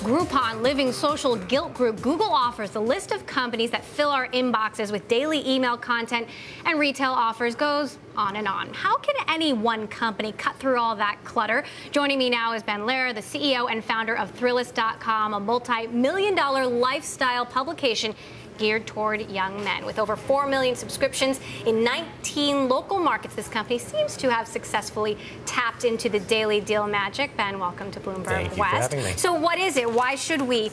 Groupon, living social guilt group. Google offers the list of companies that fill our inboxes with daily email content and retail offers goes on and on. How can any one company cut through all that clutter? Joining me now is Lerer, the CEO and founder of Thrillist.com, a multi-million-dollar lifestyle publication geared toward young men. With over 4 million subscriptions in 19 local markets, this company seems to have successfully tapped into the daily deal magic. Ben, welcome to Bloomberg Thank you West. for having me. So what is it? Why should we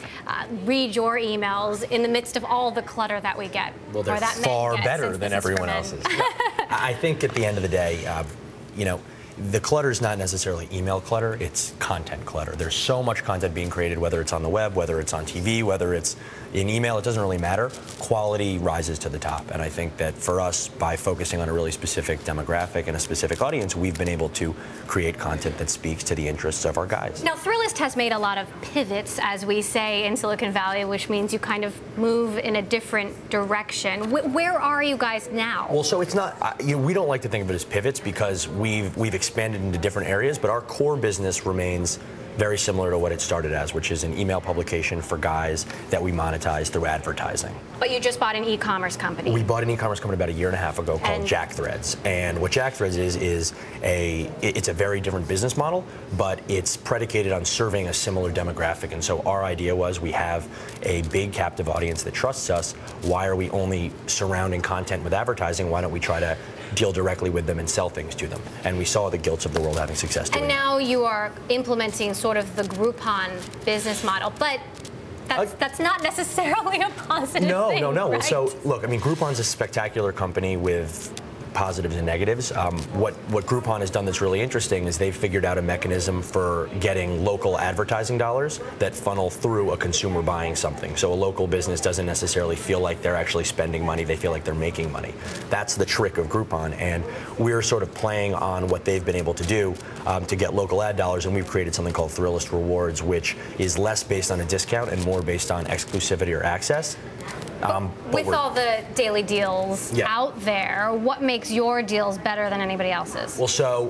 read your emails in the midst of all the clutter that we get? Well, they're far better than everyone else's. I think at the end of the day, the clutter is not necessarily email clutter, it's content clutter. There's so much content being created, whether it's on the web, whether it's on TV, whether it's in email, it doesn't really matter. Quality rises to the top. And I think that for us, by focusing on a really specific demographic and a specific audience, we've been able to create content that speaks to the interests of our guys. Now, Thrillist has made a lot of pivots, as we say in Silicon Valley, which means you kind of move in a different direction. Where are you guys now? Well, so it's not, we don't like to think of it as pivots because we've expanded into different areas, but our core business remains very similar to what it started as, which is an email publication for guys that we monetize through advertising. But you just bought an e-commerce company. We bought an e-commerce company about a year and a half ago called Jack Threads. And what Jack Threads is it's a very different business model, but it's predicated on serving a similar demographic. And so our idea was we have a big captive audience that trusts us. Why are we only surrounding content with advertising? Why don't we try to deal directly with them and sell things to them? And we saw the Gilts of the world having success doing And now you are implementing sort of the Groupon business model, but that's not necessarily a positive thing, No. Right? Well, so look, I mean, Groupon's a spectacular company with positives and negatives. What Groupon has done that's really interesting is they've figured out a mechanism for getting local advertising dollars that funnel through a consumer buying something. So a local business doesn't necessarily feel like they're actually spending money, they feel like they're making money. That's the trick of Groupon, and we're sort of playing on what they've been able to do to get local ad dollars, and we've created something called Thrillist Rewards, which is less based on a discount and more based on exclusivity or access. With all the daily deals out there, what makes your deals better than anybody else's? Well, so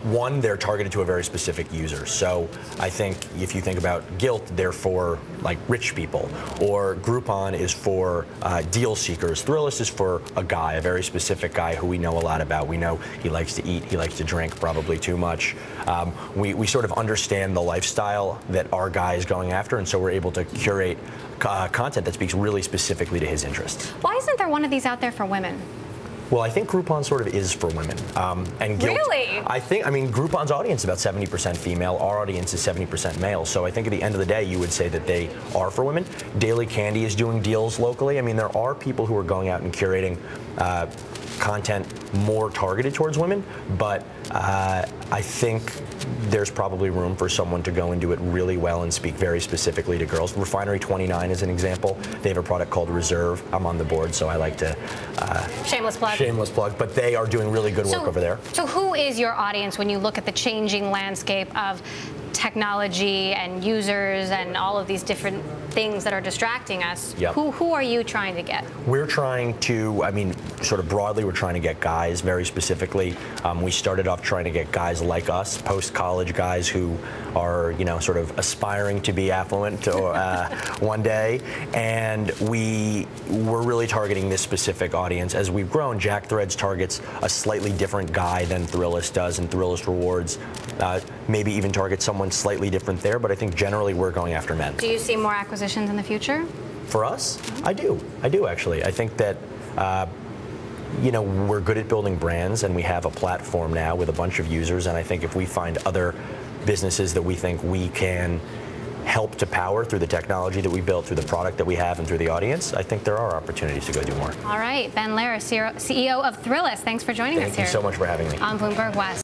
one, they're targeted to a very specific user. So I think if you think about Gilt, they're for like rich people, or Groupon is for deal seekers. Thrillist is for a guy, a very specific guy who we know a lot about. We know he likes to eat, he likes to drink, probably too much. We sort of understand the lifestyle that our guy is going after, and so we're able to curate content that speaks really specifically to his interests. Why isn't there one of these out there for women? Well, I think Groupon sort of is for women. And Gilt, really? I mean, Groupon's audience is about 70% female. Our audience is 70% male. So I think at the end of the day, you would say that they are for women. Daily Candy is doing deals locally. I mean, there are people who are going out and curating content more targeted towards women, but I think there's probably room for someone to go and do it really well and speak very specifically to girls. Refinery 29 is an example. They have a product called Reserve. I'm on the board, so I like to shameless plug. Shameless plug, but they are doing really good work over there. So who is your audience when you look at the changing landscape of technology and users and all of these different things that are distracting us? Yep. Who are you trying to get? We're trying to, I mean, sort of broadly, we're trying to get guys very specifically. We started off trying to get guys like us, post-college guys who are, sort of aspiring to be affluent one day. And we're really targeting this specific audience. As we've grown, Jack Threads targets a slightly different guy than Thrillist does, and Thrillist Rewards maybe even targets someone slightly different there, but I think generally we're going after men. Do you see more acquisitions in the future? For us, I do actually. I think that we're good at building brands, and we have a platform now with a bunch of users, and I think if we find other businesses that we think we can help to power through the technology that we built, through the product that we have, and through the audience, I think there are opportunities to go do more. All right, Ben Lerer, CEO of Thrillist, thanks for joining us here. Thank you so much for having me. On Bloomberg West.